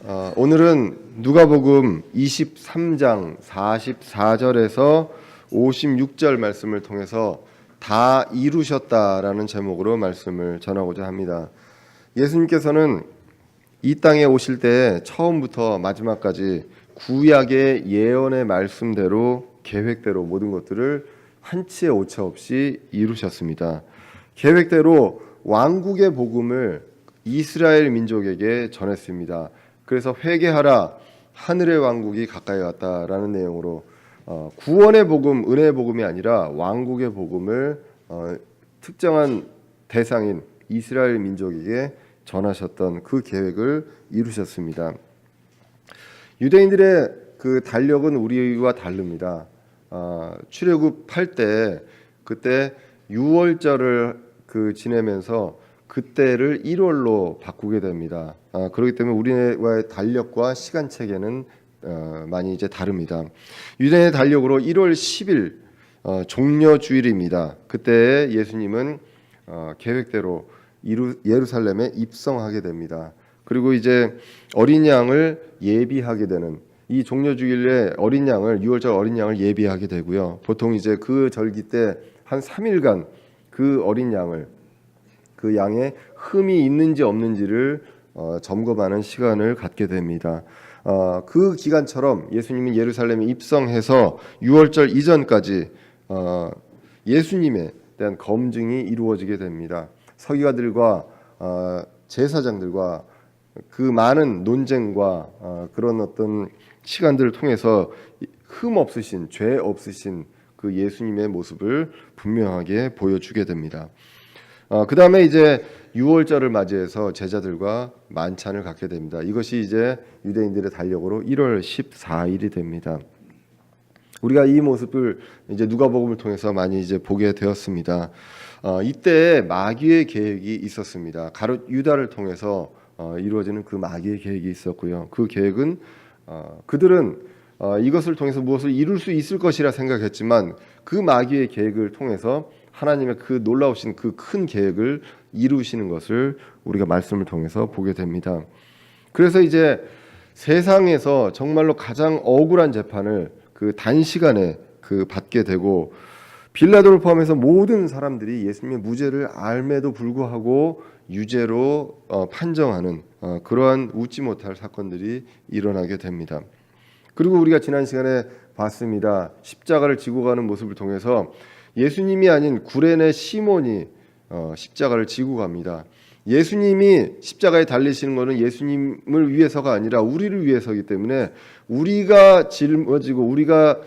오늘은 누가복음 23장 44절에서 56절 말씀을 통해서 다 이루셨다라는 제목으로 말씀을 전하고자 합니다. 예수님께서는 이 땅에 오실 때 처음부터 마지막까지 구약의 예언의 말씀대로 계획대로 모든 것들을 한치의 오차 없이 이루셨습니다. 계획대로 왕국의 복음을 이스라엘 민족에게 전했습니다. 그래서 회개하라, 하늘의 왕국이 가까이 왔다라는 내용으로 구원의 복음, 은혜의 복음이 아니라 왕국의 복음을 특정한 대상인 이스라엘 민족에게 전하셨던 그 계획을 이루셨습니다. 유대인들의 그 달력은 우리와 다릅니다. 출애굽할 때 그때 6월절을 지내면서 그때를 1월로 바꾸게 됩니다. 그렇기 때문에 우리와의 달력과 시간 체계는 많이 이제 다릅니다. 유대인의 달력으로 1월 10일 종려주일입니다. 그때 예수님은 계획대로 예루살렘에 입성하게 됩니다. 그리고 이제 어린 양을 예비하게 되는 이 종려주일에 어린 양을 6월절 어린 양을 예비하게 되고요. 보통 이제 그 절기 때 한 3일간 그 어린 양을 그 양에 흠이 있는지 없는지를 점검하는 시간을 갖게 됩니다. 그 기간처럼 예수님이 예루살렘에 입성해서 6월절 이전까지 예수님에 대한 검증이 이루어지게 됩니다. 서기관들과 제사장들과 그 많은 논쟁과 그런 어떤 시간들을 통해서 흠 없으신, 죄 없으신 그 예수님의 모습을 분명하게 보여주게 됩니다. 그 다음에 이제 6월절을 맞이해서 제자들과 만찬을 갖게 됩니다. 이것이 이제 유대인들의 달력으로 1월 14일이 됩니다. 우리가 이 모습을 이제 누가복음을 통해서 많이 이제 보게 되었습니다. 이때 마귀의 계획이 있었습니다. 가룟 유다를 통해서 이루어지는 그 마귀의 계획이 있었고요. 그 계획은 그들은 이것을 통해서 무엇을 이룰 수 있을 것이라 생각했지만 그 마귀의 계획을 통해서 하나님의 그 놀라우신 그 큰 계획을 이루시는 것을 우리가 말씀을 통해서 보게 됩니다. 그래서 이제 세상에서 정말로 가장 억울한 재판을 그 단시간에 받게 되고 빌라도를 포함해서 모든 사람들이 예수님의 무죄를 알매도 불구하고 유죄로 판정하는 그러한 웃지 못할 사건들이 일어나게 됩니다. 그리고 우리가 지난 시간에 봤습니다. 십자가를 지고 가는 모습을 통해서 예수님이 아닌 구레네 시몬이 십자가를 지고 갑니다. 예수님이 십자가에 달리시는 것은 예수님을 위해서가 아니라 우리를 위해서이기 때문에 우리가 짊어지고 우리가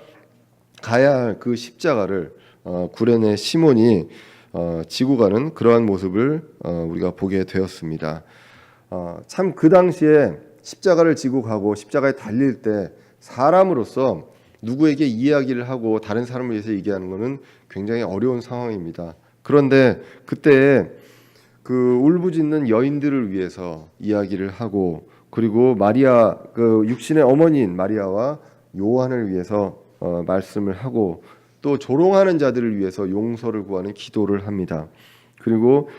가야 할 그 십자가를 구레네 시몬이 지고 가는 그러한 모습을 우리가 보게 되었습니다. 참 그 당시에 십자가를 지고 가고 십자가에 달릴 때 사람으로서 누구에게 이야기를 하고 다른 사람을 위해서 얘기하는 것은 굉장히 어려운 상황입니다. 그런데 그때 그 울부짖는 여인들을 위해서 이야기를 하고 그리고 마리아 그 육신의 어머니인 마리아와 요한을 위해서 말씀을 하고 또 조롱하는 자들을 위해서 용서를 구하는 기도를 합니다. 그리고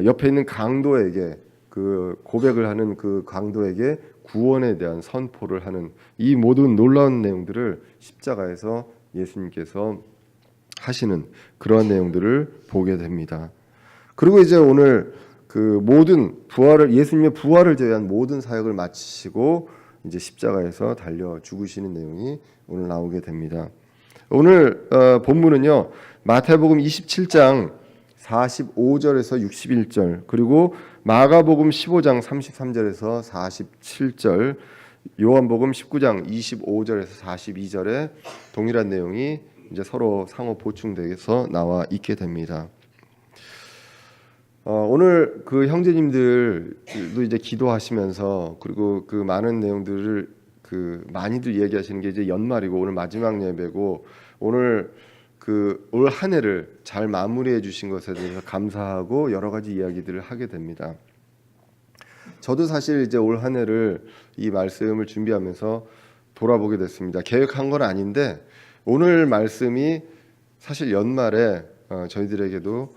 옆에 있는 강도에게 그 고백을 하는 그 강도에게 구원에 대한 선포를 하는 이 모든 놀라운 내용들을 십자가에서 예수님께서 하시는 그러한 내용들을 보게 됩니다. 그리고 이제 오늘 그 모든 부활을 예수님의 부활을 제외한 모든 사역을 마치시고 이제 십자가에서 달려 죽으시는 내용이 오늘 나오게 됩니다. 오늘 본문은요 마태복음 27장 45절에서 61절 그리고 마가복음 15장 33절에서 47절 요한복음 19장 25절에서 42절에 동일한 내용이 이제 서로 상호 보충돼서 나와 있게 됩니다. 오늘 그 형제님들도 이제 기도하시면서 그리고 그 많은 내용들을 그 많이들 얘기하시는 게 이제 연말이고 오늘 마지막 예배고 오늘 그 올 한 해를 잘 마무리해 주신 것에 대해서 감사하고 여러 가지 이야기들을 하게 됩니다. 저도 사실 이제 올 한 해를 이 말씀을 준비하면서 돌아보게 됐습니다. 계획한 건 아닌데 오늘 말씀이 사실 연말에 저희들에게도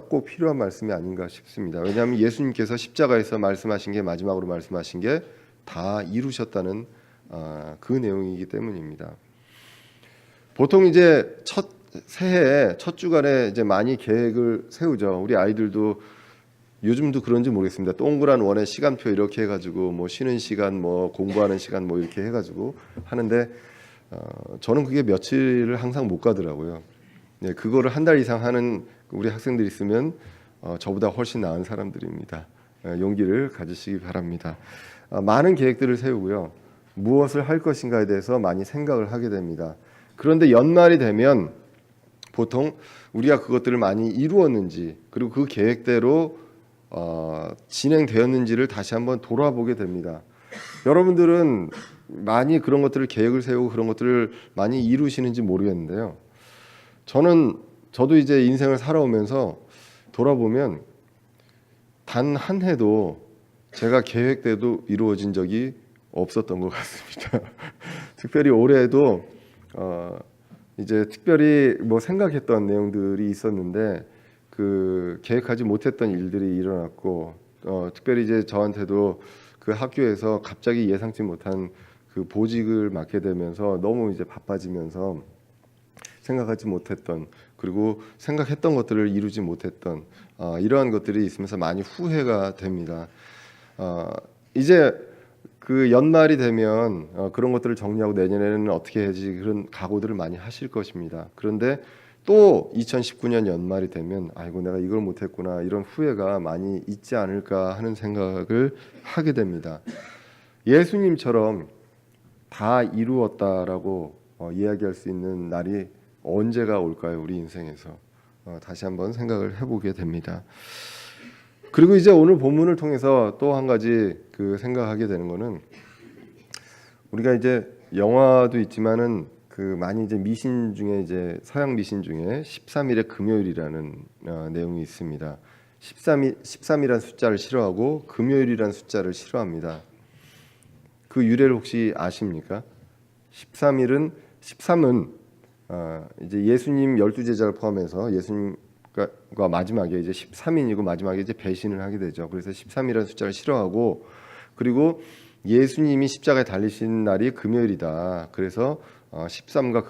꼭 필요한 말씀이 아닌가 싶습니다. 왜냐하면 예수님께서 십자가에서 말씀하신 게 마지막으로 말씀하신 게 다 이루셨다는 그 내용이기 때문입니다. 보통 이제 첫 새해 첫 주간에 이제 많이 계획을 세우죠. 우리 아이들도 요즘도 그런지 모르겠습니다. 동그란 원의 시간표 이렇게 해가지고 뭐 쉬는 시간, 뭐 공부하는 시간, 뭐 이렇게 해가지고 하는데 저는 그게 며칠을 항상 못 가더라고요. 네, 그거를 한 달 이상 하는 우리 학생들이 있으면 저보다 훨씬 나은 사람들입니다. 용기를 가지시기 바랍니다. 많은 계획들을 세우고요. 무엇을 할 것인가에 대해서 많이 생각을 하게 됩니다. 그런데 연말이 되면 보통 우리가 그것들을 많이 이루었는지 그리고 그 계획대로 진행되었는지를 다시 한번 돌아보게 됩니다. 여러분들은 많이 그런 것들을 계획을 세우고 그런 것들을 많이 이루시는지 모르겠는데요. 저도 이제 인생을 살아오면서 돌아보면 단 한 해도 제가 계획대로 이루어진 적이 없었던 것 같습니다. 특별히 올해에도 이제 특별히 뭐 생각했던 내용들이 있었는데 그 계획하지 못했던 일들이 일어났고 특별히 이제 저한테도 그 학교에서 갑자기 예상치 못한 그 보직을 맡게 되면서 너무 이제 바빠지면서 생각하지 못했던 그리고 생각했던 것들을 이루지 못했던 이러한 것들이 있으면서 많이 후회가 됩니다. 이제 그 연말이 되면 그런 것들을 정리하고 내년에는 어떻게 해야지 그런 각오들을 많이 하실 것입니다. 그런데 또 2019년 연말이 되면 아이고 내가 이걸 못했구나 이런 후회가 많이 있지 않을까 하는 생각을 하게 됩니다. 예수님처럼 다 이루었다라고 이야기할 수 있는 날이 언제가 올까요? 우리 인생에서 다시 한번 생각을 해보게 됩니다. 그리고 이제 오늘 본문을 통해서 또 한 가지 그 생각하게 되는 거는 우리가 이제 영화도 있지만은 그 많이 이제 미신 중에 이제 서양 미신 중에 13일의 금요일이라는 내용이 있습니다. 13이라는 숫자를 싫어하고 금요일이라는 숫자를 싫어합니다. 그 유래를 혹시 아십니까? 13은 이제 예수님 12제자를 포함해서 예수님과 마지막에 이제 13인이고 마지막에 이제 배신을 하게 되죠. 그래서 13이라는 숫자를 싫어하고 그리고 예수님이 십자가에 달리신 날이 금요일이다. 그래서 13과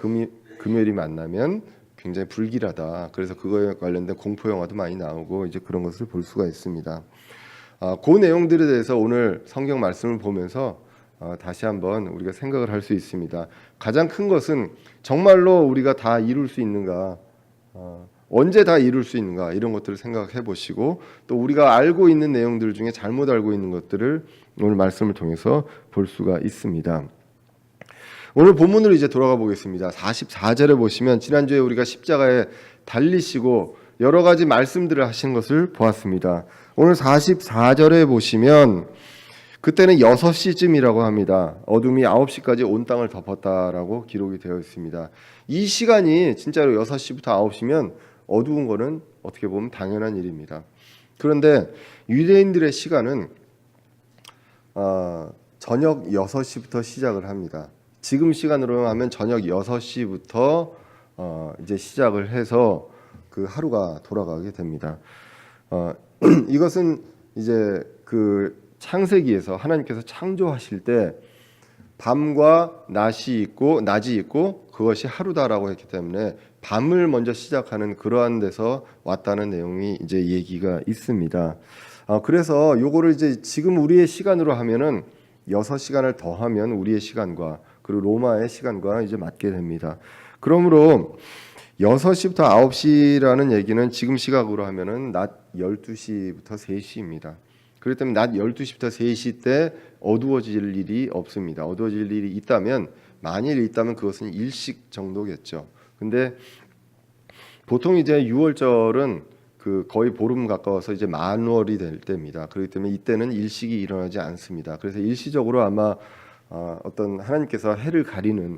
금요일이 만나면 굉장히 불길하다. 그래서 그거에 관련된 공포 영화도 많이 나오고 이제 그런 것을 볼 수가 있습니다. 그 내용들에 대해서 오늘 성경 말씀을 보면서 다시 한번 우리가 생각을 할 수 있습니다. 가장 큰 것은 정말로 우리가 다 이룰 수 있는가, 언제 다 이룰 수 있는가 이런 것들을 생각해 보시고 또 우리가 알고 있는 내용들 중에 잘못 알고 있는 것들을 오늘 말씀을 통해서 볼 수가 있습니다. 오늘 본문으로 이제 돌아가 보겠습니다. 44절에 보시면 지난주에 우리가 십자가에 달리시고 여러 가지 말씀들을 하신 것을 보았습니다. 오늘 44절에 보시면 그때는 6시쯤이라고 합니다. 어둠이 9시까지 온 땅을 덮었다라고 기록이 되어 있습니다. 이 시간이 진짜로 6시부터 9시면 어두운 거는 어떻게 보면 당연한 일입니다. 그런데 유대인들의 시간은 저녁 6시부터 시작을 합니다. 지금 시간으로 하면 저녁 6시부터 이제 시작을 해서 그 하루가 돌아가게 됩니다. 이것은 이제 그 창세기에서 하나님께서 창조하실 때 밤과 낮이 있고 그것이 하루다라고 했기 때문에 밤을 먼저 시작하는 그러한 데서 왔다는 내용이 이제 얘기가 있습니다. 그래서 요거를 이제 지금 우리의 시간으로 하면은 6시간을 더하면 우리의 시간과 그리고 로마의 시간과 이제 맞게 됩니다. 그러므로 6시부터 9시라는 얘기는 지금 시각으로 하면은 낮 12시부터 3시입니다. 그렇기 때문에 낮 12시부터 3시 때 어두워질 일이 없습니다. 어두워질 일이 있다면 만일 있다면 그것은 일식 정도겠죠. 근데 보통 이제 6월절은 그 거의 보름 가까워서 이제 만월이 될 때입니다. 그렇기 때문에 이때는 일식이 일어나지 않습니다. 그래서 일시적으로 아마 어떤 하나님께서 해를 가리는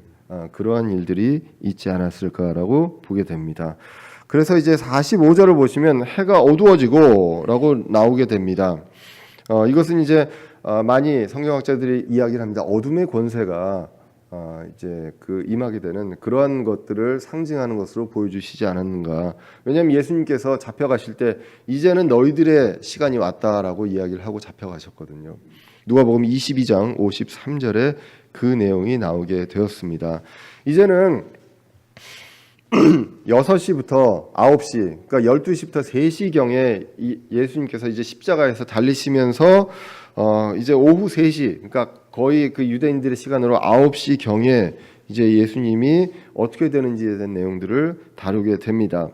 그러한 일들이 있지 않았을까라고 보게 됩니다. 그래서 이제 45절을 보시면 해가 어두워지고라고 나오게 됩니다. 이것은 이제 많이 성경학자들이 이야기를 합니다. 어둠의 권세가 이제 그 임하게 되는 그러한 것들을 상징하는 것으로 보여주시지 않았는가. 왜냐하면 예수님께서 잡혀가실 때 이제는 너희들의 시간이 왔다라고 이야기를 하고 잡혀가셨거든요. 누가복음 22장 53절에 그 내용이 나오게 되었습니다. 이제는 6시부터 9시, 그러니까 12시부터 3시경에 예수님께서 이제 십자가에서 달리시면서 이제 오후 3시, 그러니까 거의 그 유대인들의 시간으로 9시경에 이제 예수님이 어떻게 되는지에 대한 내용들을 다루게 됩니다.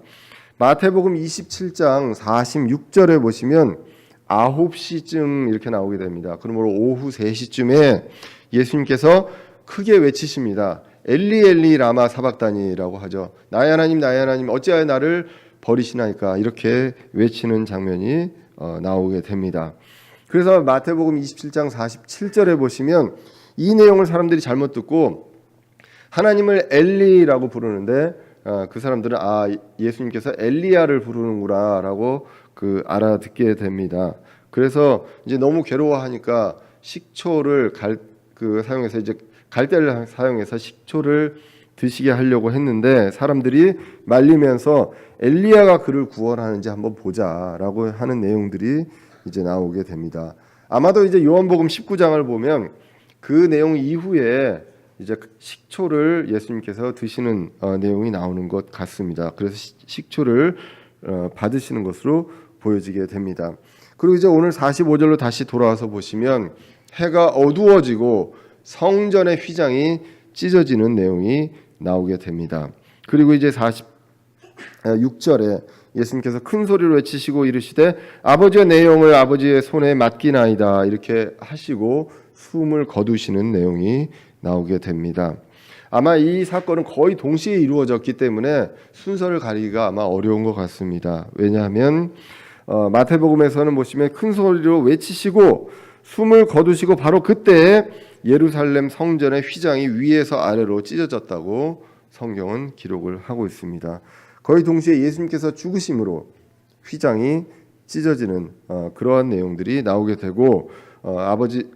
마태복음 27장 46절에 보시면 9시쯤 이렇게 나오게 됩니다. 그러므로 오후 3시쯤에 예수님께서 크게 외치십니다. 엘리 엘리 라마 사박다니라고 하죠. 나의 하나님 어찌하여 나를 버리시나이까, 이렇게 외치는 장면이 나오게 됩니다. 그래서 마태복음 27장 47절에 보시면 이 내용을 사람들이 잘못 듣고 하나님을 엘리라고 부르는데 그 사람들은 예수님께서 엘리야를 부르는구나라고 알아듣게 됩니다. 그래서 이제 너무 괴로워하니까 식초를 사용해서 이제 갈대를 사용해서 식초를 드시게 하려고 했는데 사람들이 말리면서 엘리야가 그를 구원하는지 한번 보자라고 하는 내용들이 이제 나오게 됩니다. 아마도 이제 요한복음 19장을 보면 그 내용 이후에 이제 식초를 예수님께서 드시는 내용이 나오는 것 같습니다. 그래서 식초를 받으시는 것으로 보여지게 됩니다. 그리고 이제 오늘 45절로 다시 돌아와서 보시면 해가 어두워지고 성전의 휘장이 찢어지는 내용이 나오게 됩니다. 그리고 이제 46절에 예수님께서 큰 소리로 외치시고 이르시되 아버지의 내 영을 아버지의 손에 맡기나이다, 이렇게 하시고 숨을 거두시는 내용이 나오게 됩니다. 아마 이 사건은 거의 동시에 이루어졌기 때문에 순서를 가리기가 아마 어려운 것 같습니다. 왜냐하면 마태복음에서는 보시면 큰 소리로 외치시고 숨을 거두시고 바로 그때 예루살렘 성전의 휘장이 위에서 아래로 찢어졌다고 성경은 기록을 하고 있습니다. 거의 동시에 예수님께서 죽으심으로 휘장이 찢어지는 그러한 내용들이 나오게 되고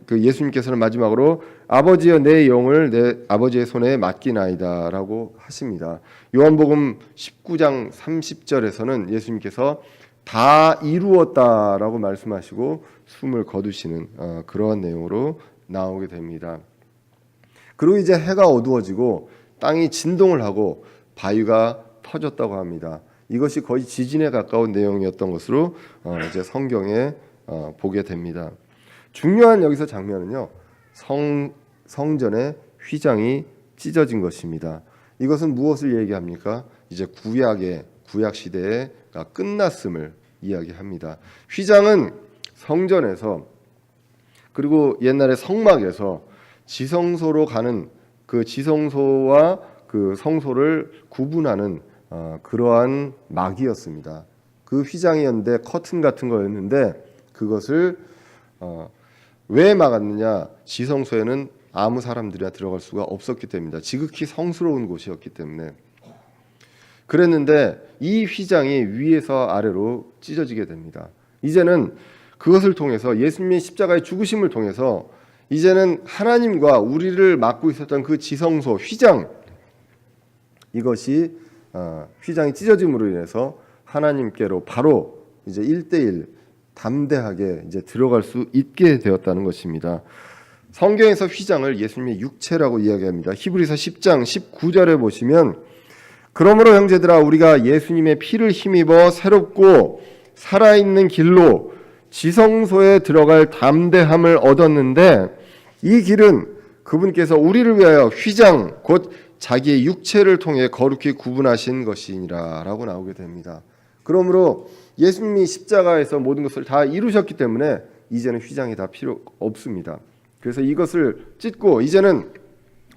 예수님께서는 마지막으로 아버지여 내 영을 내 아버지의 손에 맡기나이다라고 하십니다. 요한복음 19장 30절에서는 예수님께서 다 이루었다라고 말씀하시고 숨을 거두시는 그러한 내용으로 나오게 됩니다. 그리고 이제 해가 어두워지고 땅이 진동을 하고 바위가 터졌다고 합니다. 이것이 거의 지진에 가까운 내용이었던 것으로 이제 성경에 보게 됩니다. 중요한 여기서 장면은요, 성전의 휘장이 찢어진 것입니다. 이것은 무엇을 얘기합니까? 이제 구약 시대가 끝났음을 이야기합니다. 휘장은 성전에서 그리고 옛날에 성막에서 지성소로 가는 그 지성소와 그 성소를 구분하는 그러한 막이었습니다. 그 휘장이었는데 커튼 같은 거였는데 그것을 왜 막았느냐? 지성소에는 아무 사람들이 들어갈 수가 없었기 때문입니다. 지극히 성스러운 곳이었기 때문에. 그랬는데 이 휘장이 위에서 아래로 찢어지게 됩니다. 이제는 그것을 통해서 예수님의 십자가의 죽으심을 통해서 이제는 하나님과 우리를 막고 있었던 그 지성소 휘장, 이것이 휘장이 찢어짐으로 인해서 하나님께로 바로 이제 1대1 담대하게 이제 들어갈 수 있게 되었다는 것입니다. 성경에서 휘장을 예수님의 육체라고 이야기합니다. 히브리서 10장 19절에 보시면 그러므로 형제들아 우리가 예수님의 피를 힘입어 새롭고 살아있는 길로 지성소에 들어갈 담대함을 얻었는데 이 길은 그분께서 우리를 위하여 휘장 곧 자기의 육체를 통해 거룩히 구분하신 것이니라 라고 나오게 됩니다. 그러므로 예수님이 십자가에서 모든 것을 다 이루셨기 때문에 이제는 휘장이 다 필요 없습니다. 그래서 이것을 찢고 이제는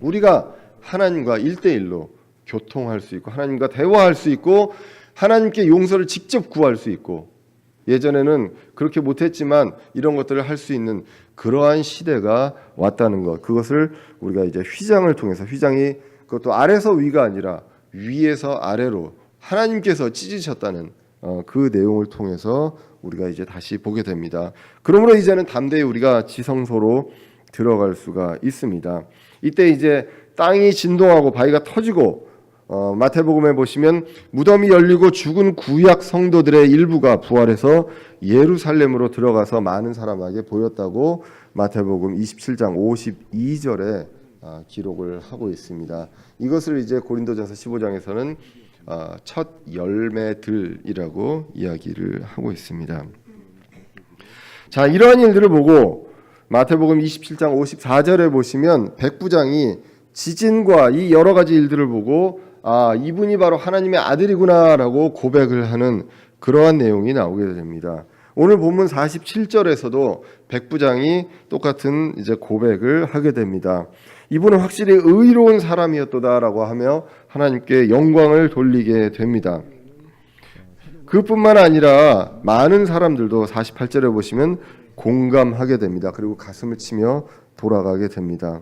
우리가 하나님과 1대1로 교통할 수 있고 하나님과 대화할 수 있고 하나님께 용서를 직접 구할 수 있고 예전에는 그렇게 못했지만 이런 것들을 할 수 있는 그러한 시대가 왔다는 것, 그것을 우리가 이제 휘장을 통해서, 휘장이 그것도 아래서 위가 아니라 위에서 아래로 하나님께서 찢으셨다는 그 내용을 통해서 우리가 이제 다시 보게 됩니다. 그러므로 이제는 담대히 우리가 지성소로 들어갈 수가 있습니다. 이때 이제 땅이 진동하고 바위가 터지고 마태복음에 보시면 무덤이 열리고 죽은 구약 성도들의 일부가 부활해서 예루살렘으로 들어가서 많은 사람에게 보였다고 마태복음 27장 52절에 기록을 하고 있습니다. 이것을 이제 고린도전서 15장에서는 첫 열매들이라고 이야기를 하고 있습니다. 자, 이러한 일들을 보고 마태복음 27장 54절에 보시면 백부장이 지진과 이 여러 가지 일들을 보고 이분이 바로 하나님의 아들이구나라고 고백을 하는 그러한 내용이 나오게 됩니다. 오늘 본문 47절에서도 백부장이 똑같은 이제 고백을 하게 됩니다. 이분은 확실히 의로운 사람이었도다라고 하며 하나님께 영광을 돌리게 됩니다. 그뿐만 아니라 많은 사람들도 48절에 보시면 공감하게 됩니다. 그리고 가슴을 치며 돌아가게 됩니다.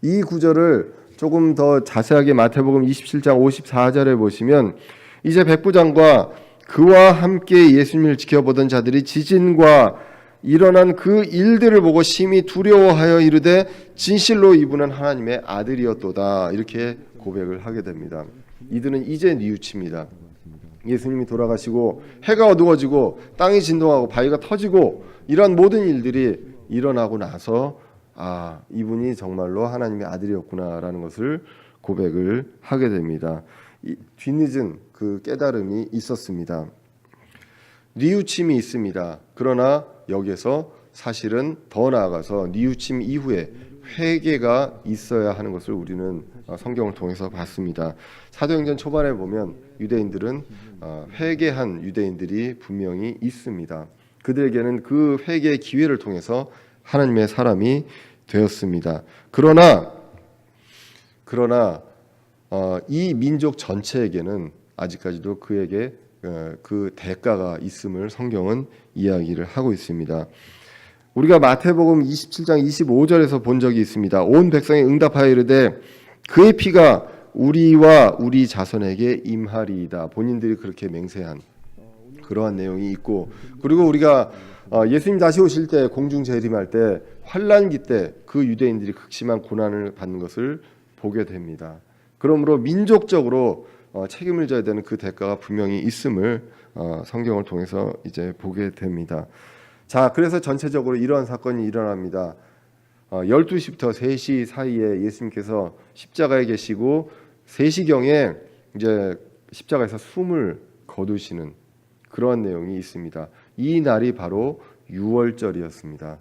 이 구절을 조금 더 자세하게 마태복음 27장 54절에 보시면 이제 백부장과 그와 함께 예수님을 지켜보던 자들이 지진과 일어난 그 일들을 보고 심히 두려워하여 이르되 진실로 이분은 하나님의 아들이었도다 이렇게 고백을 하게 됩니다. 이들은 이제 뉘우칩니다. 예수님이 돌아가시고 해가 어두워지고 땅이 진동하고 바위가 터지고 이런 모든 일들이 일어나고 나서 이분이 정말로 하나님의 아들이었구나라는 것을 고백을 하게 됩니다. 뒤늦은 그 깨달음이 있었습니다. 뉘우침이 있습니다. 그러나 여기서 사실은 더 나아가서 뉘우침 이후에 회개가 있어야 하는 것을 우리는 성경을 통해서 봤습니다. 사도행전 초반에 보면 유대인들은 회개한 유대인들이 분명히 있습니다. 그들에게는 그 회개의 기회를 통해서 하나님의 사람이 되었습니다. 그러나 이 민족 전체에게는 아직까지도 그에게 그 대가가 있음을 성경은 이야기를 하고 있습니다. 우리가 마태복음 27장 25절에서 본 적이 있습니다. 온 백성이 응답하여 이르되 그의 피가 우리와 우리 자손에게 임하리이다. 본인들이 그렇게 맹세한 그러한 내용이 있고, 그리고 우리가 예수님 다시 오실 때 공중 재림할 때 환난기 때 그 유대인들이 극심한 고난을 받는 것을 보게 됩니다. 그러므로 민족적으로 책임을 져야 되는 그 대가가 분명히 있음을 성경을 통해서 이제 보게 됩니다. 자, 그래서 전체적으로 이러한 사건이 일어납니다. 12시부터 3시 사이에 예수님께서 십자가에 계시고 3시경에 이제 십자가에서 숨을 거두시는 그러한 내용이 있습니다. 이 날이 바로 유월절이었습니다.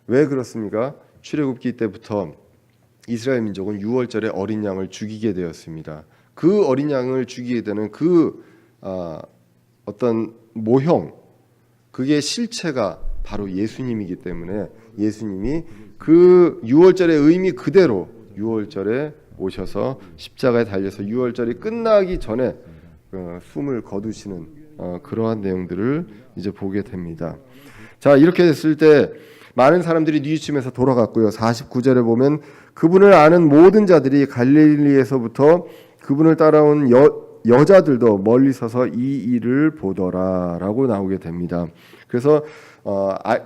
왜 그렇습니까? 출애굽기 때부터 이스라엘 민족은 유월절에 어린 양을 죽이게 되었습니다. 그 어린 양을 죽이게 되는 그 어떤 모형, 그게 실체가 바로 예수님이기 때문에 예수님이 그 유월절의 의미 그대로 유월절에 오셔서 십자가에 달려서 유월절이 끝나기 전에 숨을 거두시는 그러한 내용들을 이제 보게 됩니다. 자, 이렇게 됐을 때 많은 사람들이 뉘우치면서 돌아갔고요. 49절에 보면 그분을 아는 모든 자들이 갈릴리에서부터 그분을 따라온 여자들도 멀리 서서 이 일을 보더라라고 나오게 됩니다. 그래서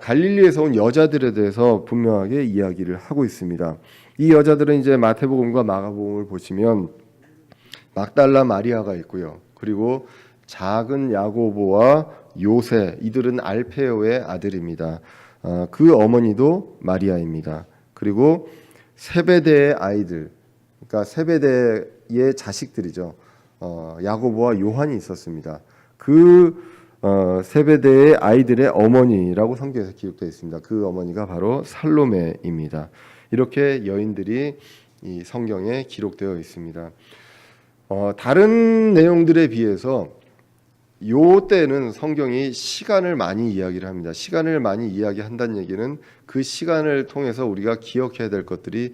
갈릴리에서 온 여자들에 대해서 분명하게 이야기를 하고 있습니다. 이 여자들은 이제 마태복음과 마가복음을 보시면 막달라 마리아가 있고요. 그리고 작은 야고보와 요새, 이들은 알페오의 아들입니다. 그 어머니도 마리아입니다. 그리고 세베대의 아이들, 그러니까 세베대의 자식들이죠. 야고보와 요한이 있었습니다. 그 세베대의 아이들의 어머니라고 성경에서 기록되어 있습니다. 그 어머니가 바로 살로메입니다. 이렇게 여인들이 이 성경에 기록되어 있습니다. 다른 내용들에 비해서 요 때는 성경이 시간을 많이 이야기를 합니다. 시간을 많이 이야기한다는 얘기는 그 시간을 통해서 우리가 기억해야 될 것들이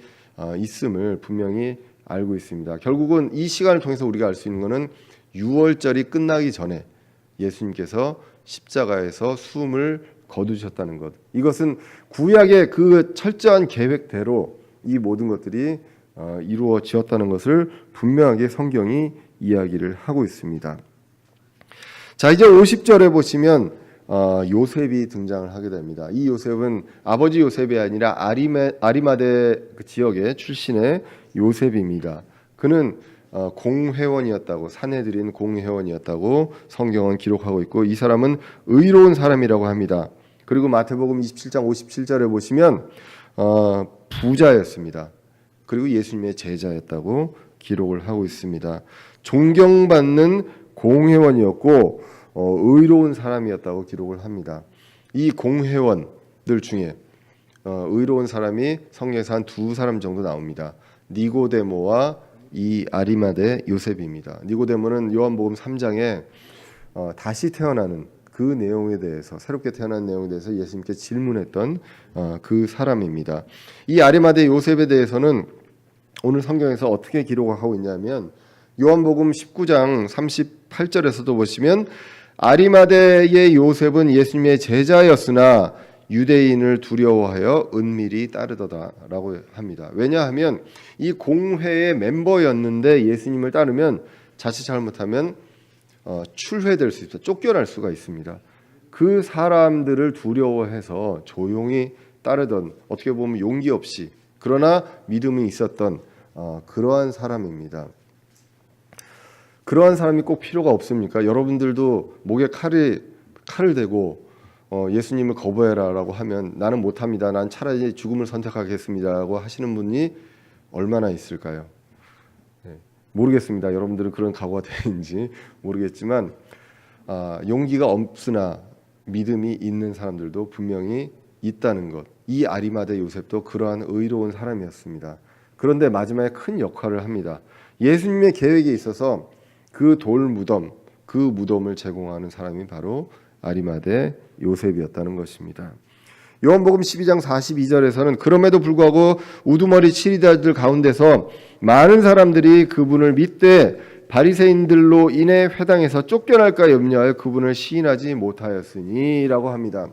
있음을 분명히 알고 있습니다. 결국은 이 시간을 통해서 우리가 알 수 있는 것은 유월절이 끝나기 전에 예수님께서 십자가에서 숨을 거두셨다는 것. 이것은 구약의 그 철저한 계획대로 이 모든 것들이 이루어지었다는 것을 분명하게 성경이 이야기를 하고 있습니다. 자, 이제 50절에 보시면 요셉이 등장을 하게 됩니다. 이 요셉은 아버지 요셉이 아니라 아리마대 그 지역의 출신의 요셉입니다. 그는 공회원이었다고, 산헤드린 공회원이었다고 성경은 기록하고 있고, 이 사람은 의로운 사람이라고 합니다. 그리고 마태복음 27장 57절에 보시면 부자였습니다. 그리고 예수님의 제자였다고 기록을 하고 있습니다. 존경받는 공회원이었고 의로운 사람이었다고 기록을 합니다. 이 공회원들 중에 의로운 사람이 성경에서 한 두 사람 정도 나옵니다. 니고데모와 이 아리마대 요셉입니다. 니고데모는 요한복음 3장에 다시 태어나는 그 내용에 대해서, 새롭게 태어난 내용에 대해서 예수님께 질문했던 그 사람입니다. 이 아리마대 요셉에 대해서는 오늘 성경에서 어떻게 기록하고 있냐면, 요한복음 19장 38절에서도 보시면 아리마대의 요셉은 예수님의 제자였으나 유대인을 두려워하여 은밀히 따르더라라고 합니다. 왜냐하면 이 공회의 멤버였는데 예수님을 따르면 자칫 잘못하면 출회될 수 있다, 쫓겨날 수가 있습니다. 그 사람들을 두려워해서 조용히 따르던, 어떻게 보면 용기 없이 그러나 믿음이 있었던 그러한 사람입니다. 그러한 사람이 꼭 필요가 없습니까? 여러분들도 목에 칼을 대고 예수님을 거부해라라고 하면 나는 못합니다, 난 차라리 죽음을 선택하겠습니다라고 하시는 분이 얼마나 있을까요? 모르겠습니다. 여러분들은 그런 각오가 되는지 모르겠지만 용기가 없으나 믿음이 있는 사람들도 분명히 있다는 것. 이 아리마대 요셉도 그러한 의로운 사람이었습니다. 그런데 마지막에 큰 역할을 합니다. 예수님의 계획에 있어서 그 돌무덤, 그 무덤을 제공하는 사람이 바로 아리마대 요셉이었다는 것입니다. 요한복음 12장 42절에서는 그럼에도 불구하고 우두머리 치리자들 가운데서 많은 사람들이 그분을 믿되 바리새인들로 인해 회당에서 쫓겨날까 염려하여 그분을 시인하지 못하였으니 라고 합니다.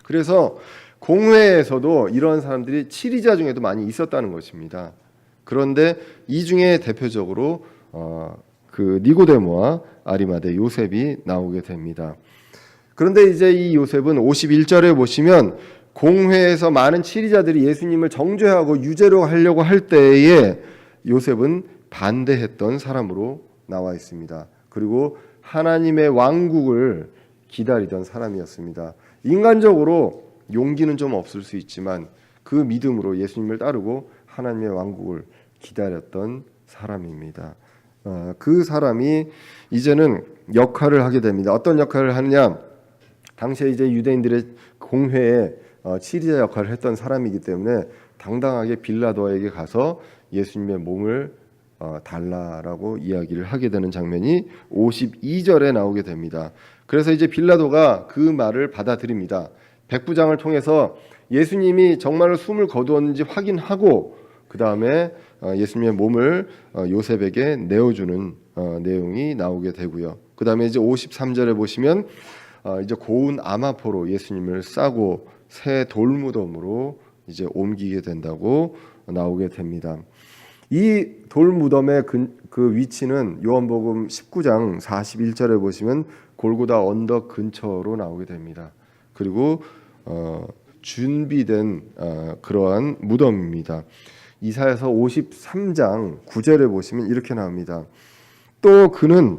그래서 공회에서도 이런 사람들이 치리자 중에도 많이 있었다는 것입니다. 그런데 이 중에 대표적으로 그 니고데모와 아리마대 요셉이 나오게 됩니다. 그런데 이제 이 요셉은 51절에 보시면 공회에서 많은 치리자들이 예수님을 정죄하고 유죄로 하려고 할 때에 요셉은 반대했던 사람으로 나와 있습니다. 그리고 하나님의 왕국을 기다리던 사람이었습니다. 인간적으로 용기는 좀 없을 수 있지만 그 믿음으로 예수님을 따르고 하나님의 왕국을 기다렸던 사람입니다. 그 사람이 이제는 역할을 하게 됩니다. 어떤 역할을 하느냐? 당시에 이제 유대인들의 공회에 치리자 역할을 했던 사람이기 때문에 당당하게 빌라도에게 가서 예수님의 몸을 달라라고 이야기를 하게 되는 장면이 52절에 나오게 됩니다. 그래서 이제 빌라도가 그 말을 받아들입니다. 백부장을 통해서 예수님이 정말로 숨을 거두었는지 확인하고 그 다음에 예수님의 몸을 요셉에게 내어주는 내용이 나오게 되고요. 그 다음에 이제 53절에 보시면 이제 고운 아마포로 예수님을 싸고 새 돌무덤으로 이제 옮기게 된다고 나오게 됩니다. 이 돌무덤의 그 위치는 요한복음 19장 41절에 보시면 골고다 언덕 근처로 나오게 됩니다. 그리고 준비된 그러한 무덤입니다. 이사야서 53장 9절에 보시면 이렇게 나옵니다. 또 그는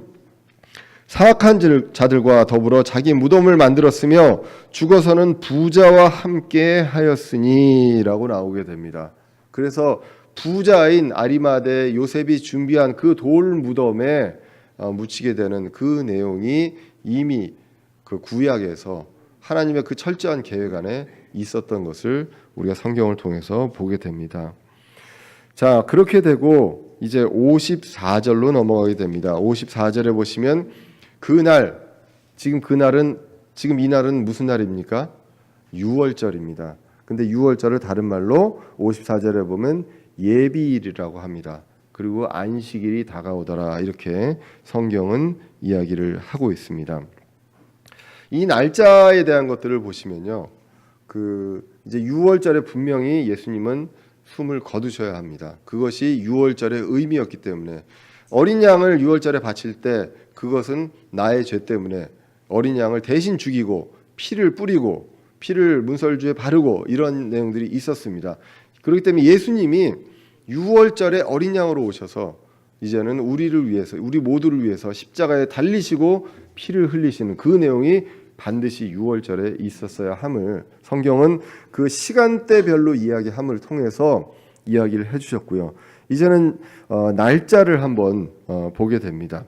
사악한 자들과 더불어 자기 무덤을 만들었으며 죽어서는 부자와 함께 하였으니 라고 나오게 됩니다. 그래서 부자인 아리마대 요셉이 준비한 그 돌 무덤에 묻히게 되는 그 내용이 이미 그 구약에서 하나님의 그 철저한 계획 안에 있었던 것을 우리가 성경을 통해서 보게 됩니다. 자, 그렇게 되고 이제 54절로 넘어가게 됩니다. 54절에 보시면 그날, 지금 이 날은 무슨 날입니까? 유월절입니다. 근데 유월절을 다른 말로 54절에 보면 예비일이라고 합니다. 그리고 안식일이 다가오더라, 이렇게 성경은 이야기를 하고 있습니다. 이 날짜에 대한 것들을 보시면요, 이제 유월절에 분명히 예수님은 숨을 거두셔야 합니다. 그것이 유월절의 의미였기 때문에 어린 양을 유월절에 바칠 때 그것은 나의 죄 때문에 어린 양을 대신 죽이고 피를 뿌리고 피를 문설주에 바르고 이런 내용들이 있었습니다. 그렇기 때문에 예수님이 유월절에 어린 양으로 오셔서 이제는 우리를 위해서, 우리 모두를 위해서 십자가에 달리시고 피를 흘리시는 그 내용이 반드시 유월절에 있었어야 함을 성경은 그 시간대별로 이야기함을 통해서 이야기를 해주셨고요. 이제는 날짜를 한번 보게 됩니다.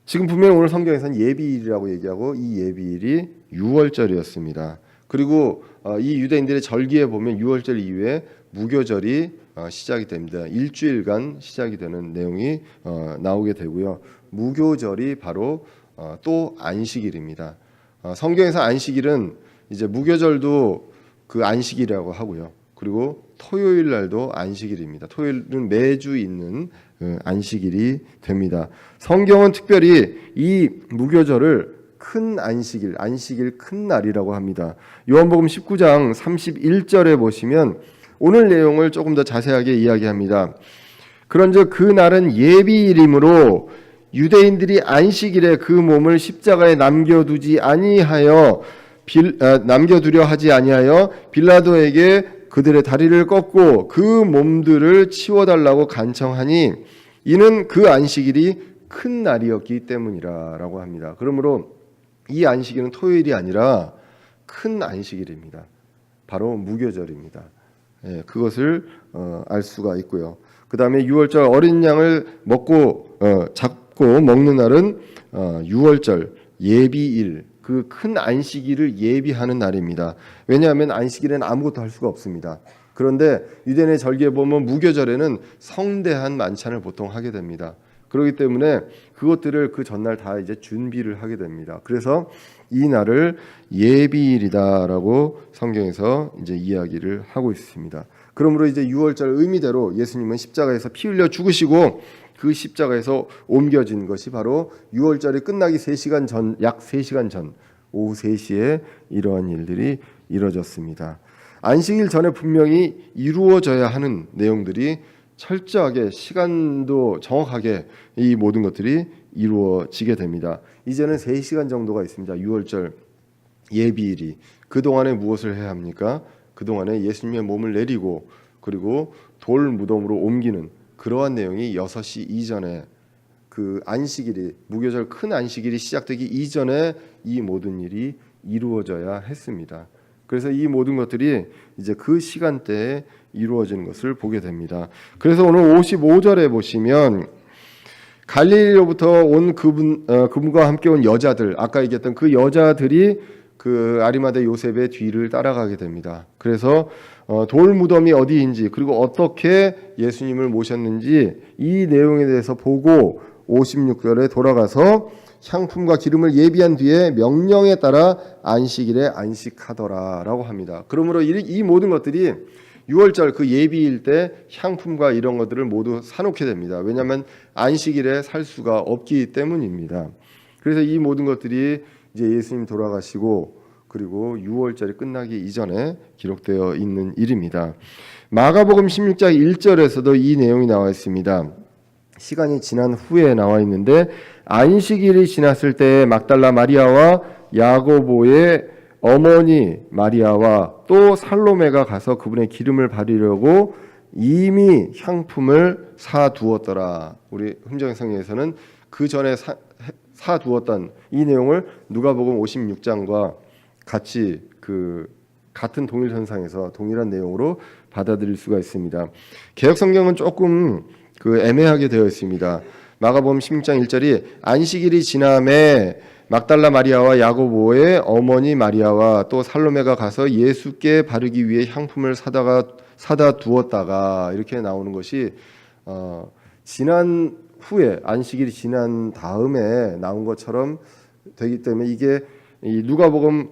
지금 분명히 오늘 성경에서는 예비일이라고 얘기하고 이 예비일이 유월절이었습니다. 그리고 이 유대인들의 절기에 보면 유월절 이후에 무교절이 시작이 됩니다. 일주일간 시작이 되는 내용이 나오게 되고요. 무교절이 바로 또 안식일입니다. 성경에서 안식일은 이제 무교절도 그 안식일이라고 하고요. 그리고 토요일 날도 안식일입니다. 토요일은 매주 있는 안식일이 됩니다. 성경은 특별히 이 무교절을 큰 안식일, 안식일 큰 날이라고 합니다. 요한복음 19장 31절에 보시면 오늘 내용을 조금 더 자세하게 이야기합니다. 그런즉 그 날은 예비일이므로 유대인들이 안식일에 그 몸을 십자가에 남겨두려 하지 아니하여 빌라도에게 그들의 다리를 꺾고 그 몸들을 치워달라고 간청하니 이는 그 안식일이 큰 날이었기 때문이라라고 합니다. 그러므로 이 안식일은 토요일이 아니라 큰 안식일입니다. 바로 무교절입니다. 그것을 알 수가 있고요. 그 다음에 유월절 어린 양을 잡고 먹는 날은 유월절 예비일, 그 큰 안식일을 예비하는 날입니다. 왜냐하면 안식일에는 아무것도 할 수가 없습니다. 그런데 유대인의 절기에 보면 무교절에는 성대한 만찬을 보통 하게 됩니다. 그렇기 때문에 그것들을 그 전날 다 이제 준비를 하게 됩니다. 그래서 이 날을 예비일이다라고 성경에서 이제 이야기를 하고 있습니다. 그러므로 이제 유월절 의미대로 예수님은 십자가에서 피 흘려 죽으시고 그 십자가에서 옮겨진 것이 바로 유월절이 끝나기 3시간 전, 약 3시간 전 오후 3시에 이러한 일들이 이루어졌습니다. 안식일 전에 분명히 이루어져야 하는 내용들이 철저하게 시간도 정확하게 이 모든 것들이 이루어지게 됩니다. 이제는 3시간 정도가 있습니다. 유월절 예비일이. 그동안에 무엇을 해야 합니까? 그동안에 예수님의 몸을 내리고 그리고 돌 무덤으로 옮기는 그러한 내용이 6시 이전에 그 안식일이 무교절 큰 안식일이 시작되기 이전에 이 모든 일이 이루어져야 했습니다. 그래서 이 모든 것들이 이제 그 시간대에 이루어지는 것을 보게 됩니다. 그래서 오늘 55절에 보시면 갈릴리로부터 온 그분과 함께 온 여자들, 아까 얘기했던 그 여자들이 그 아리마대 요셉의 뒤를 따라가게 됩니다. 그래서 돌 무덤이 어디인지 그리고 어떻게 예수님을 모셨는지 이 내용에 대해서 보고 56절에 돌아가서 향품과 기름을 예비한 뒤에 명령에 따라 안식일에 안식하더라라고 합니다. 그러므로 이 모든 것들이 6월절 그 예비일 때 향품과 이런 것들을 모두 사놓게 됩니다. 왜냐하면 안식일에 살 수가 없기 때문입니다. 그래서 이 모든 것들이 이제 예수님 돌아가시고 그리고 6월절이 끝나기 이전에 기록되어 있는 일입니다. 마가복음 16장 1절에서도 이 내용이 나와 있습니다. 시간이 지난 후에 나와 있는데 안식일이 지났을 때 막달라 마리아와 야고보의 어머니 마리아와 또 살로메가 가서 그분의 기름을 바르려고 이미 향품을 사두었더라. 우리 흥정성에서는 그 전에 사두었던 이 내용을 누가복음 56장과 같이 같은 동일선상에서 동일한 내용으로 받아들일 수가 있습니다. 개역성경은 조금 애매하게 되어 있습니다. 마가복음 16장 1절이 안식일이 지남에 막달라 마리아와 야고보의 어머니 마리아와 또 살로메가 가서 예수께 바르기 위해 향품을 사다 두었다가 이렇게 나오는 것이 지난 후에 안식일이 지난 다음에 나온 것처럼 되기 때문에 이게 이 누가복음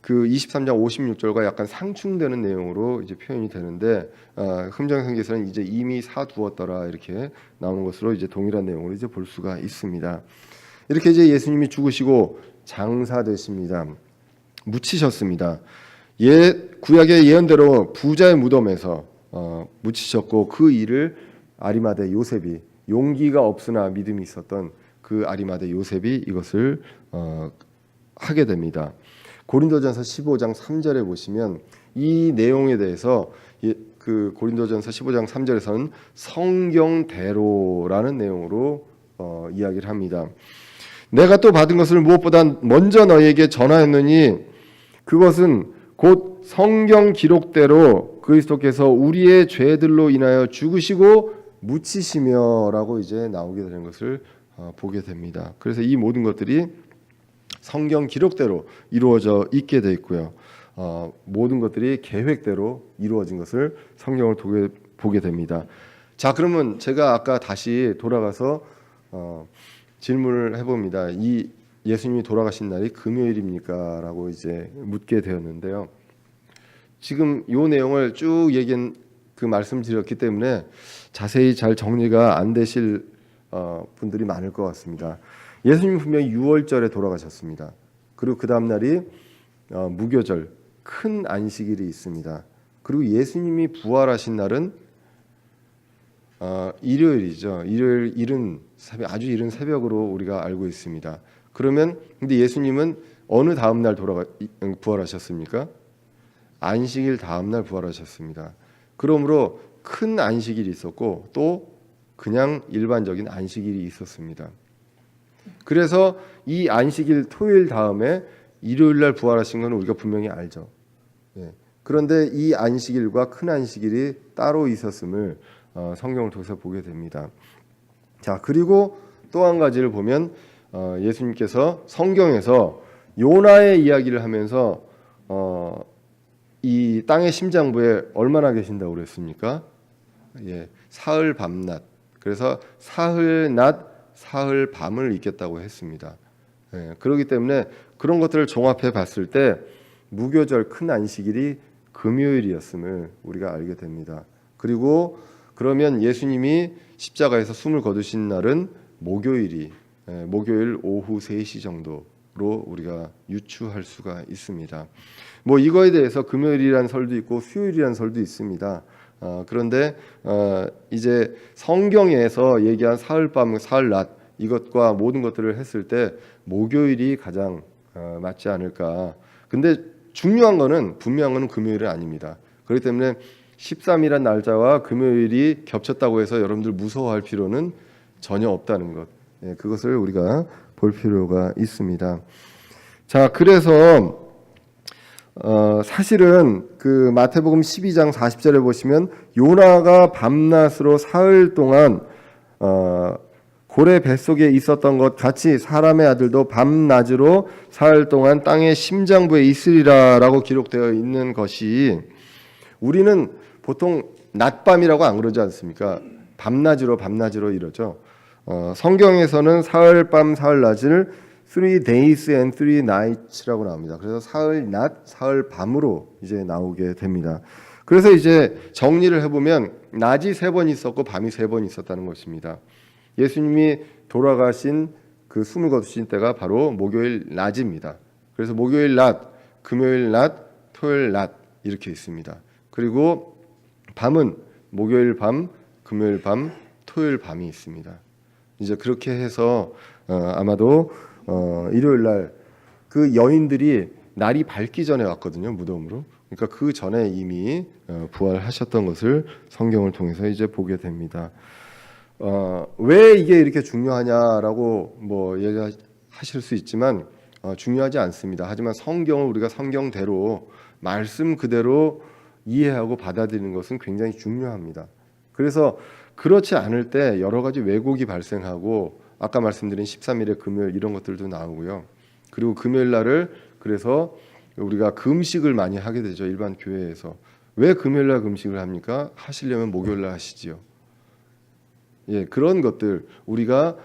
23장 56절과 약간 상충되는 내용으로 이제 표현이 되는데 흠정성경에서는 이제 이미 사두었더라 이렇게 나오는 것으로 이제 동일한 내용으로 이제 볼 수가 있습니다. 이렇게 이제 예수님이 죽으시고 장사되십니다. 묻히셨습니다. 구약의 예언대로 부자의 무덤에서 묻히셨고 그 일을 아리마대 요셉이 용기가 없으나 믿음이 있었던 그 아리마대 요셉이 이것을 하게 됩니다. 고린도전서 15장 3절에 보시면 이 내용에 대해서 그 고린도전서 15장 3절에서는 성경대로라는 내용으로 이야기를 합니다. 내가 또 받은 것을 무엇보다 먼저 너희에게 전하였느니 그것은 곧 성경 기록대로 그리스도께서 우리의 죄들로 인하여 죽으시고 묻히시며라고 이제 나오게 되는 것을 보게 됩니다. 그래서 이 모든 것들이 성경 기록대로 이루어져 있게 돼 있고요. 모든 것들이 계획대로 이루어진 것을 성경을 보게 됩니다. 자, 그러면 제가 아까 다시 돌아가서 질문을 해봅니다. 이 예수님이 돌아가신 날이 금요일입니까? 라고 이제 묻게 되었는데요. 지금 이 내용을 쭉 그 말씀드렸기 때문에 자세히 잘 정리가 안 되실 분들이 많을 것 같습니다. 예수님 분명히 6월절에 돌아가셨습니다. 그리고 그 다음 날이 무교절 큰 안식일이 있습니다. 그리고 예수님이 부활하신 날은 일요일이죠. 일요일 아주 이른 새벽으로 우리가 알고 있습니다. 그러면 근데 예수님은 어느 다음 날 부활하셨습니까? 안식일 다음 날 부활하셨습니다. 그러므로 큰 안식일이 있었고 또 그냥 일반적인 안식일이 있었습니다. 그래서 이 안식일 토요일 다음에 일요일 날 부활하신 건 우리가 분명히 알죠. 그런데 이 안식일과 큰 안식일이 따로 있었음을 성경을 통해서 보게 됩니다. 자, 그리고 또 한 가지를 보면 예수님께서 성경에서 요나의 이야기를 하면서 이 땅의 심장부에 얼마나 계신다고 그랬습니까? 사흘 밤낮. 그래서 사흘 낮, 사흘 밤을 있겠다고 했습니다. 그렇기 때문에 그런 것들을 종합해 봤을 때 무교절 큰 안식일이 금요일이었음을 우리가 알게 됩니다. 그리고 그러면 예수님이 십자가에서 숨을 거두신 날은 목요일 오후 3시 정도로 우리가 유추할 수가 있습니다. 뭐 이거에 대해서 금요일이라는 설도 있고 수요일이라는 설도 있습니다. 그런데 이제 성경에서 얘기한 사흘밤, 사흘낮 이것과 모든 것들을 했을 때 목요일이 가장 맞지 않을까. 근데 중요한 거는 분명한 거는 금요일은 아닙니다. 그렇기 때문에 13이란 날짜와 금요일이 겹쳤다고 해서 여러분들 무서워할 필요는 전혀 없다는 것. 그것을 우리가 볼 필요가 있습니다. 자, 그래서 사실은 그 마태복음 12장 40절에 보시면 요나가 밤낮으로 사흘 동안 고래 뱃속에 있었던 것 같이 사람의 아들도 밤낮으로 사흘 동안 땅의 심장부에 있으리라라고 기록되어 있는 것이 우리는 보통 낮밤이라고 안 그러지 않습니까? 밤낮으로 이러죠. 성경에서는 사흘 밤 사흘 낮을 3 days and 3 nights라고 나옵니다. 그래서 사흘 낮, 사흘 밤으로 이제 나오게 됩니다. 그래서 이제 정리를 해보면 낮이 3번 있었고 밤이 3번 있었다는 것입니다. 예수님이 돌아가신 그 숨을 거두신 때가 바로 목요일 낮입니다. 그래서 목요일 낮, 금요일 낮, 토요일 낮 이렇게 있습니다. 그리고 밤은 목요일 밤, 금요일 밤, 토요일 밤이 있습니다. 이제 그렇게 해서 아마도 일요일 날 그 여인들이 날이 밝기 전에 왔거든요, 무덤으로. 그러니까 그 전에 이미 부활하셨던 것을 성경을 통해서 이제 보게 됩니다. 왜 이게 이렇게 중요하냐라고 뭐 얘기하실 수 있지만 중요하지 않습니다. 하지만 성경을 우리가 성경대로 말씀 그대로 이해하고 받아들이는 것은 굉장히 중요합니다. 그래서 그렇지 않을 때 여러 가지 왜곡이 발생하고 아까 말씀드린 13일의 금요일 이런 것들도 나오고요. 그리고 금요일 날을 그래서 우리가 금식을 많이 하게 되죠. 일반 교회에서. 왜 금요일 날 금식을 합니까? 하시려면 목요일 날 하시지요. 그런 것들 우리가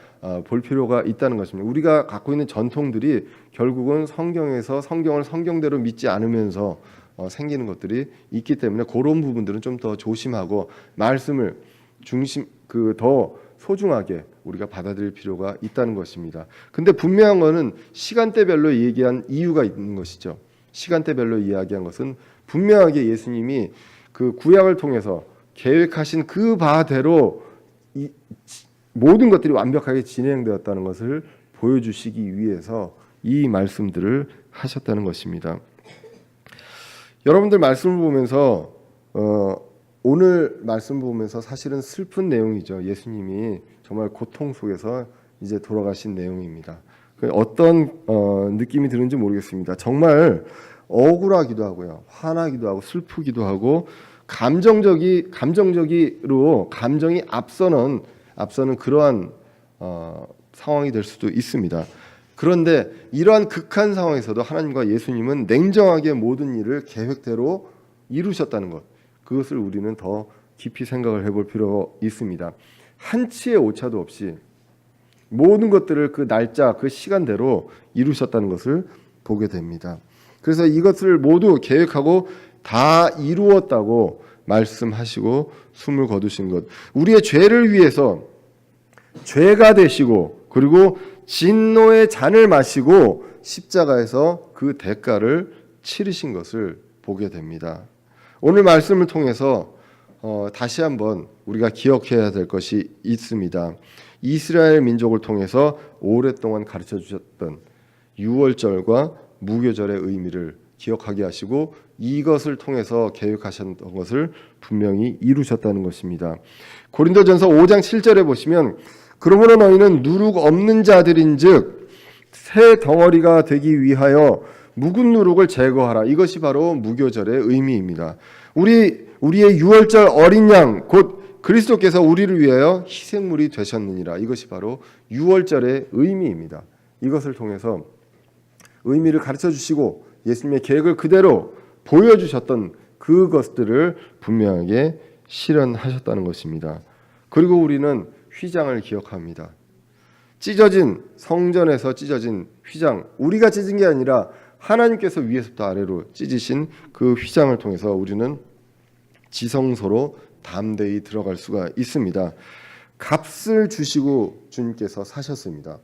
볼 필요가 있다는 것입니다. 우리가 갖고 있는 전통들이 결국은 성경에서 성경을 성경대로 믿지 않으면서 생기는 것들이 있기 때문에 그런 부분들은 좀 더 조심하고 말씀을 더 소중하게 우리가 받아들일 필요가 있다는 것입니다. 근데 분명한 것은 시간대별로 얘기한 이유가 있는 것이죠. 시간대별로 이야기한 것은 분명하게 예수님이 그 구약을 통해서 계획하신 그 바대로 모든 것들이 완벽하게 진행되었다는 것을 보여주시기 위해서 이 말씀들을 하셨다는 것입니다. 여러분들 말씀을 보면서 오늘 말씀 보면서 사실은 슬픈 내용이죠. 예수님이 정말 고통 속에서 이제 돌아가신 내용입니다. 어떤 느낌이 드는지 모르겠습니다. 정말 억울하기도 하고요, 화나기도 하고 슬프기도 하고 감정적으로 감정이 앞서는 그러한 상황이 될 수도 있습니다. 그런데 이러한 극한 상황에서도 하나님과 예수님은 냉정하게 모든 일을 계획대로 이루셨다는 것, 그것을 우리는 더 깊이 생각을 해볼 필요가 있습니다. 한치의 오차도 없이 모든 것들을 그 날짜, 그 시간대로 이루셨다는 것을 보게 됩니다. 그래서 이것을 모두 계획하고 다 이루었다고 말씀하시고 숨을 거두신 것, 우리의 죄를 위해서 죄가 되시고 그리고 진노의 잔을 마시고 십자가에서 그 대가를 치르신 것을 보게 됩니다. 오늘 말씀을 통해서 다시 한번 우리가 기억해야 될 것이 있습니다. 이스라엘 민족을 통해서 오랫동안 가르쳐 주셨던 유월절과 무교절의 의미를 기억하게 하시고 이것을 통해서 계획하셨던 것을 분명히 이루셨다는 것입니다. 고린도전서 5장 7절에 보시면 그러므로 너희는 누룩 없는 자들인즉 새 덩어리가 되기 위하여 묵은 누룩을 제거하라. 이것이 바로 무교절의 의미입니다. 우리의 유월절 어린 양 곧 그리스도께서 우리를 위하여 희생물이 되셨느니라. 이것이 바로 유월절의 의미입니다. 이것을 통해서 의미를 가르쳐 주시고 예수님의 계획을 그대로 보여주셨던 그것들을 분명하게 실현하셨다는 것입니다. 그리고 우리는 휘장을 기억합니다. 찢어진 성전에서 찢어진 휘장, 우리가 찢은 게 아니라 하나님께서 위에서부터 아래로 찢으신 그 휘장을 통해서 우리는 지성소로 담대히 들어갈 수가 있습니다. 값을 주시고 주님께서 사셨습니다.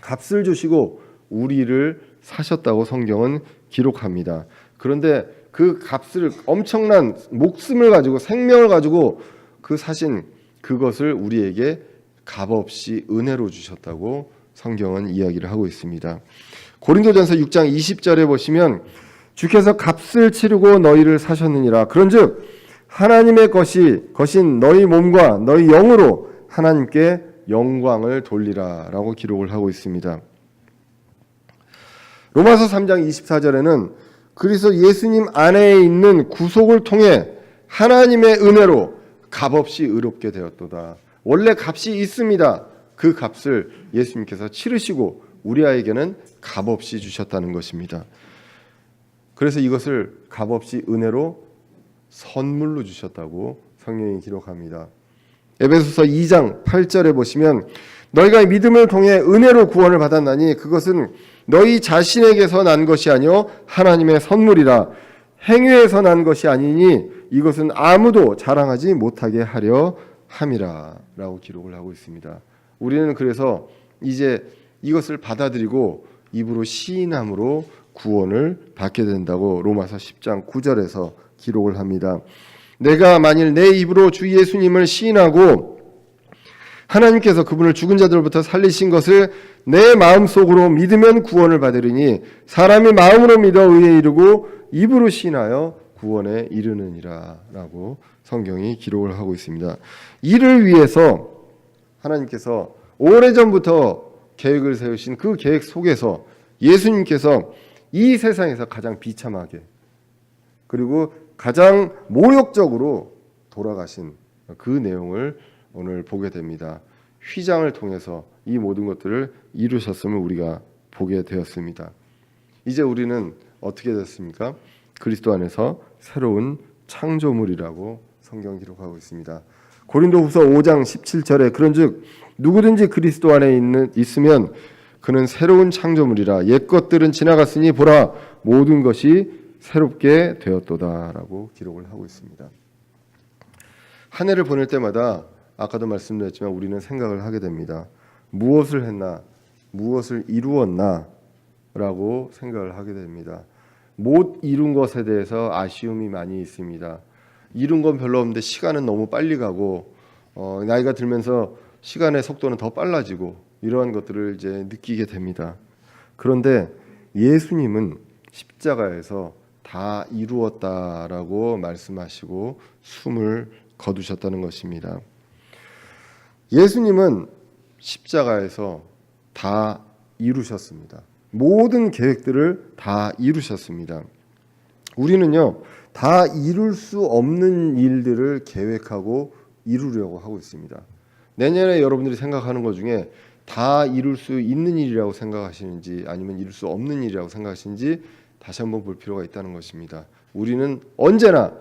값을 주시고 우리를 사셨다고 성경은 기록합니다. 그런데 그 값을, 엄청난 목숨을 가지고 생명을 가지고 그 사신 그것을 우리에게 값없이 은혜로 주셨다고 성경은 이야기를 하고 있습니다. 고린도전서 6장 20절에 보시면 주께서 값을 치르고 너희를 사셨느니라. 그런즉 하나님의 것인 너희 몸과 너희 영으로 하나님께 영광을 돌리라 라고 기록을 하고 있습니다. 로마서 3장 24절에는 그리스도 예수님 안에 있는 구속을 통해 하나님의 은혜로 값없이 의롭게 되었도다. 원래 값이 있습니다. 그 값을 예수님께서 치르시고 우리에게는 값없이 주셨다는 것입니다. 그래서 이것을 값없이 은혜로 선물로 주셨다고 성경이 기록합니다. 에베소서 2장 8절에 보시면 너희가 믿음을 통해 은혜로 구원을 받았나니 그것은 너희 자신에게서 난 것이 아니요 하나님의 선물이라. 행위에서 난 것이 아니니 이것은 아무도 자랑하지 못하게 하려 함이라 라고 기록을 하고 있습니다. 우리는 그래서 이제 이것을 받아들이고 입으로 시인함으로 구원을 받게 된다고 로마서 10장 9절에서 기록을 합니다. 내가 만일 내 입으로 주 예수님을 시인하고 하나님께서 그분을 죽은 자들로부터 살리신 것을 내 마음속으로 믿으면 구원을 받으리니 사람이 마음으로 믿어 의에 이르고 입으로 시인하여 구원에 이르느니라 라고 성경이 기록을 하고 있습니다. 이를 위해서 하나님께서 오래전부터 계획을 세우신 그 계획 속에서 예수님께서 이 세상에서 가장 비참하게 그리고 가장 모욕적으로 돌아가신 그 내용을 오늘 보게 됩니다. 휘장을 통해서 이 모든 것들을 이루셨음을 우리가 보게 되었습니다. 이제 우리는 어떻게 됐습니까? 그리스도 안에서 새로운 창조물이라고 성경 기록하고 있습니다. 고린도후서 5장 17절에 그런즉 누구든지 그리스도 안에 있으면 그는 새로운 창조물이라. 옛 것들은 지나갔으니 보라 모든 것이 새롭게 되었도다라고 기록을 하고 있습니다. 한 해를 보낼 때마다 아까도 말씀드렸지만 우리는 생각을 하게 됩니다. 무엇을 했나, 무엇을 이루었나 라고 생각을 하게 됩니다. 못 이룬 것에 대해서 아쉬움이 많이 있습니다. 이룬 건 별로 없는데 시간은 너무 빨리 가고 나이가 들면서 시간의 속도는 더 빨라지고 이러한 것들을 이제 느끼게 됩니다. 그런데 예수님은 십자가에서 다 이루었다라고 말씀하시고 숨을 거두셨다는 것입니다. 예수님은 십자가에서 다 이루셨습니다. 모든 계획들을 다 이루셨습니다. 우리는요, 다 이룰 수 없는 일들을 계획하고 이루려고 하고 있습니다. 내년에 여러분들이 생각하는 것 중에 다 이룰 수 있는 일이라고 생각하시는지 아니면 이룰 수 없는 일이라고 생각하시는지 다시 한번 볼 필요가 있다는 것입니다. 우리는 언제나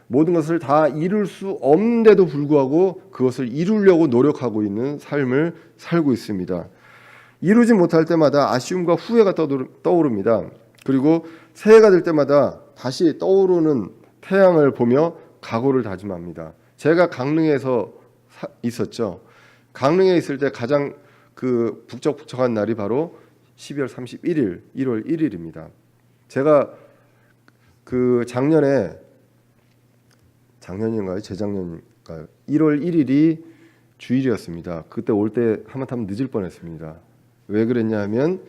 모든 것을 다 이룰 수 없는데도 불구하고 그것을 이루려고 노력하고 있는 삶을 살고 있습니다. 이루지 못할 때마다 아쉬움과 후회가 떠오릅니다. 그리고 새해가 될 때마다 다시 떠오르는 태양을 보며 각오를 다짐합니다. 제가 강릉에서 있었죠. 강릉에 있을 때 가장 그 북적북적한 날이 바로 12월 31일, 1월 1일입니다. 제가 그 작년인가요? 재작년인가요? 1월 1일이 주일이었습니다. 그때 올 때 하마터면 늦을 뻔했습니다. 왜 그랬냐 하면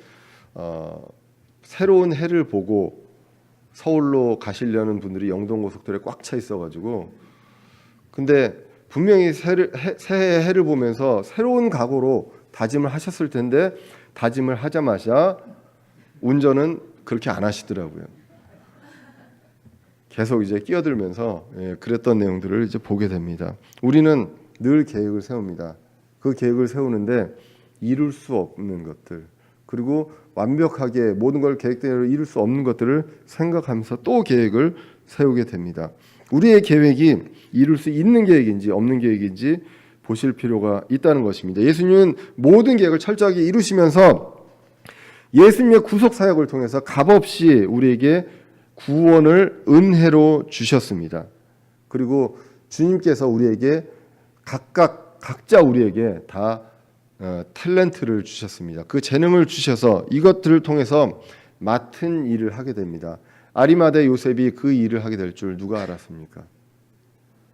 새로운 해를 보고 서울로 가시려는 분들이 영동고속도로에 꽉 차 있어가지고, 근데 분명히 새해 해를 보면서 새로운 각오로 다짐을 하셨을 텐데 다짐을 하자마자 운전은 그렇게 안 하시더라고요. 계속 이제 끼어들면서 그랬던 내용들을 이제 보게 됩니다. 우리는 늘 계획을 세웁니다. 그 계획을 세우는데 이룰 수 없는 것들, 그리고 완벽하게 모든 걸 계획대로 이룰 수 없는 것들을 생각하면서 또 계획을 세우게 됩니다. 우리의 계획이 이룰 수 있는 계획인지 없는 계획인지 보실 필요가 있다는 것입니다. 예수님은 모든 계획을 철저하게 이루시면서 예수님의 구속 사역을 통해서 값없이 우리에게 구원을 은혜로 주셨습니다. 그리고 주님께서 우리에게 각자 우리에게 다 탤런트를 주셨습니다. 그 재능을 주셔서 이것들을 통해서 맡은 일을 하게 됩니다. 아리마대 요셉이 그 일을 하게 될 줄 누가 알았습니까?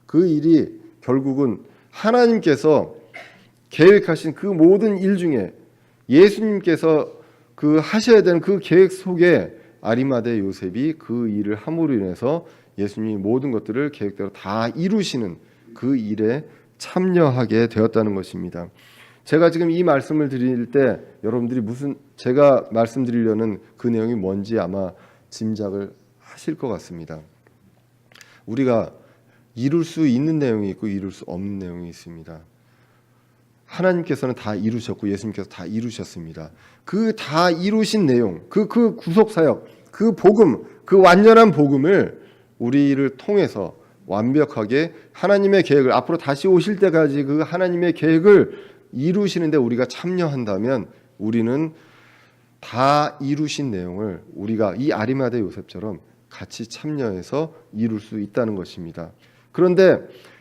그 일이 결국은 하나님께서 계획하신 그 모든 일 중에 예수님께서 그 하셔야 되는 그 계획 속에 아리마대 요셉이 그 일을 함으로 인해서 예수님이 모든 것들을 계획대로 다 이루시는 그 일에 참여하게 되었다는 것입니다. 제가 지금 이 말씀을 드릴 때 여러분들이 제가 말씀드리려는 그 내용이 뭔지 아마 짐작을 하실 것 같습니다. 우리가 이룰 수 있는 내용이 있고 이룰 수 없는 내용이 있습니다. 하나님께서는 다 이루셨고 예수님께서 다 이루셨습니다. 그 다 이루신 내용, 그 구속 사역, 그 복음, 그 완전한 복음을 우리를 통해서 완벽하게 하나님의 계획을 앞으로 다시 오실 때까지 그 하나님의 계획을 이루시는데 우리가 참여한다면 우리는 다 이루신 내용을 우리가 이 아리마대 요셉처럼 같이 참여해서 이룰 수 있다는 것입니다. 그런데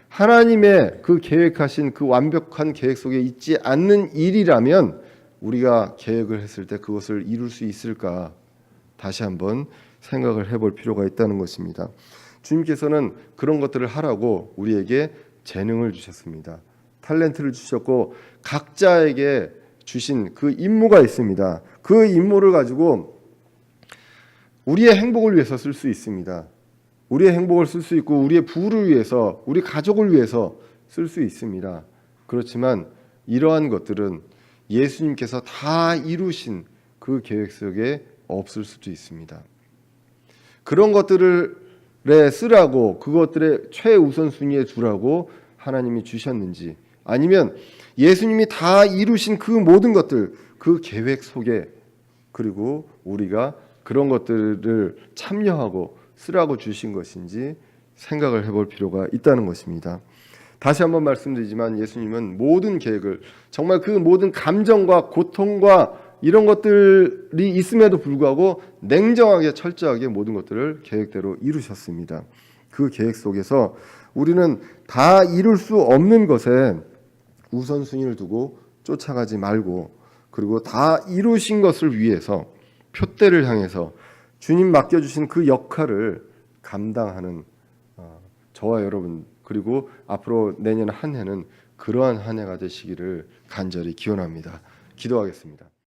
하나님의 그 계획하신 그 완벽한 계획 속에 있지 않는 일이라면 우리가 계획을 했을 때 그것을 이룰 수 있을까 다시 한번 생각을 해볼 필요가 있다는 것입니다. 주님께서는 그런 것들을 하라고 우리에게 재능을 주셨습니다. 탤런트를 주셨고 각자에게 주신 그 임무가 있습니다. 그 임무를 가지고 우리의 행복을 위해서 쓸 수 있습니다. 우리의 행복을 쓸 수 있고 우리의 부를 위해서, 우리 가족을 위해서 쓸 수 있습니다. 그렇지만 이러한 것들은 예수님께서 다 이루신 그 계획 속에 없을 수도 있습니다. 그런 것들을 쓰라고, 그것들의 최우선순위에 두라고 하나님이 주셨는지, 아니면 예수님이 다 이루신 그 모든 것들, 그 계획 속에 그리고 우리가 그런 것들을 참여하고 쓰라고 주신 것인지 생각을 해볼 필요가 있다는 것입니다. 다시 한번 말씀드리지만 예수님은 모든 계획을, 정말 그 모든 감정과 고통과 이런 것들이 있음에도 불구하고 냉정하게 철저하게 모든 것들을 계획대로 이루셨습니다. 그 계획 속에서 우리는 다 이룰 수 없는 것에 우선순위를 두고 쫓아가지 말고, 그리고 다 이루신 것을 위해서 표대를 향해서 주님 맡겨주신 그 역할을 감당하는 저와 여러분, 그리고 앞으로 내년 한 해는 그러한 한 해가 되시기를 간절히 기원합니다. 기도하겠습니다.